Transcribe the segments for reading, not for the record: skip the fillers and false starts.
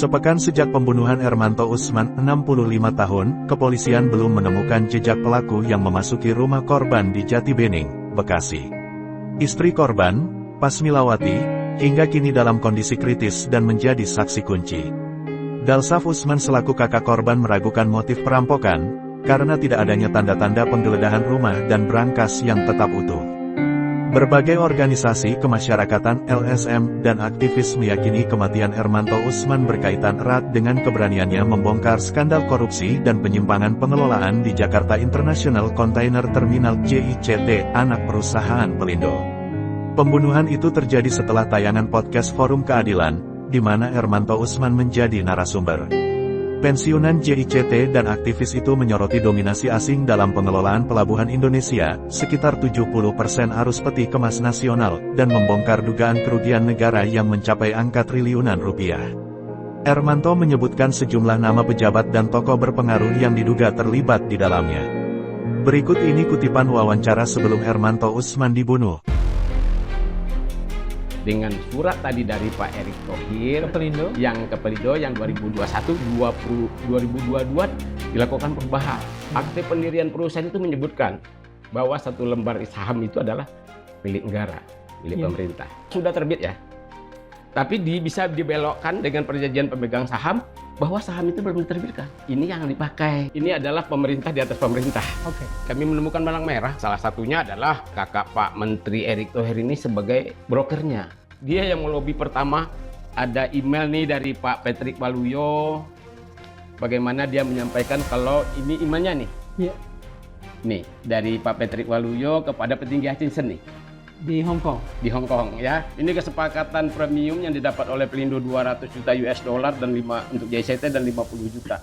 Sepekan sejak pembunuhan Ermanto Usman, 65 tahun, kepolisian belum menemukan jejak pelaku yang memasuki rumah korban di Jati Bening, Bekasi. Istri korban, Pasmilawati, hingga kini dalam kondisi kritis dan menjadi saksi kunci. Dalsaf Usman selaku kakak korban meragukan motif perampokan, karena tidak adanya tanda-tanda penggeledahan rumah dan brankas yang tetap utuh. Berbagai organisasi kemasyarakatan, LSM, dan aktivis meyakini kematian Ermanto Usman berkaitan erat dengan keberaniannya membongkar skandal korupsi dan penyimpangan pengelolaan di Jakarta International Container Terminal JICT, anak perusahaan Pelindo. Pembunuhan itu terjadi setelah tayangan podcast Forum Keadilan, di mana Ermanto Usman menjadi narasumber. Pensiunan JICT dan aktivis itu menyoroti dominasi asing dalam pengelolaan pelabuhan Indonesia, sekitar 70% arus peti kemas nasional, dan membongkar dugaan kerugian negara yang mencapai angka triliunan rupiah. Ermanto menyebutkan sejumlah nama pejabat dan tokoh berpengaruh yang diduga terlibat di dalamnya. Berikut ini kutipan wawancara sebelum Ermanto Usman dibunuh. Dengan surat tadi dari Pak Erick Thohir yang ke Pelindo yang 2021-2022 dilakukan perubahan. Akte pendirian perusahaan itu menyebutkan bahwa satu lembar saham itu adalah milik negara, milik pemerintah. Sudah terbit ya. Tapi bisa dibelokkan dengan perjanjian pemegang saham bahwa saham itu belum diterbitkan. Ini yang dipakai. Ini adalah pemerintah di atas pemerintah. Kami menemukan benang merah. Salah satunya adalah kakak Pak Menteri Erick Thohir ini sebagai brokernya. Dia yang melobi pertama. Ada email nih dari Pak Patrick Waluyo. Bagaimana dia menyampaikan kalau ini emailnya nih. Iya. Nih, dari Pak Patrick Waluyo kepada petinggi Hutchinson nih. Di Hong Kong. Di Hong Kong ya. Ini kesepakatan premium yang didapat oleh Pelindo 200 juta US dollar dan 5 untuk JCT dan 50 juta.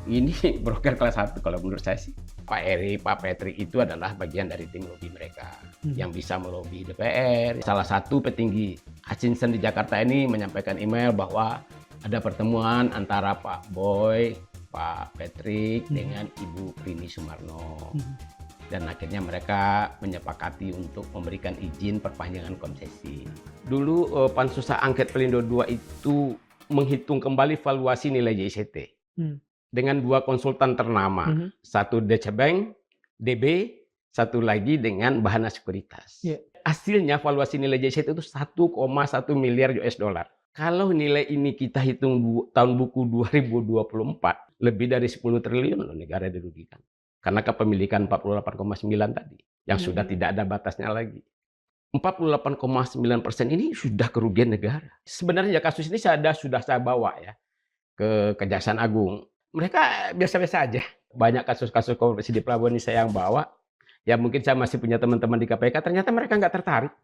Ini broker kelas 1 kalau menurut saya sih. Pak Patrick itu adalah bagian dari tim lobby mereka yang bisa melobi DPR. Salah satu petinggi Hutchinson di Jakarta ini menyampaikan email bahwa ada pertemuan antara Pak Boy, Pak Patrick dengan Ibu Rini Sumarno. Dan akhirnya mereka menyepakati untuk memberikan izin perpanjangan konsesi. Dulu Pansus Hak Angket Pelindo II itu menghitung kembali valuasi nilai JCT dengan 2 konsultan ternama, satu Deutsche Bank, DB, satu lagi dengan Bahana Sekuritas. Hasilnya valuasi nilai JCT itu 1,1 miliar US dollar. Kalau nilai ini kita hitung tahun buku 2024, lebih dari 10 triliun loh negara dirugikan. Karena kepemilikan 48,9 tadi, yang sudah tidak ada batasnya lagi. 48,9% ini sudah kerugian negara. Sebenarnya kasus ini sudah saya bawa ya ke Kejaksaan Agung. Mereka biasa-biasa aja. Banyak kasus-kasus korupsi di pelabuhan ini saya yang bawa. Ya mungkin saya masih punya teman-teman di KPK, ternyata mereka nggak tertarik.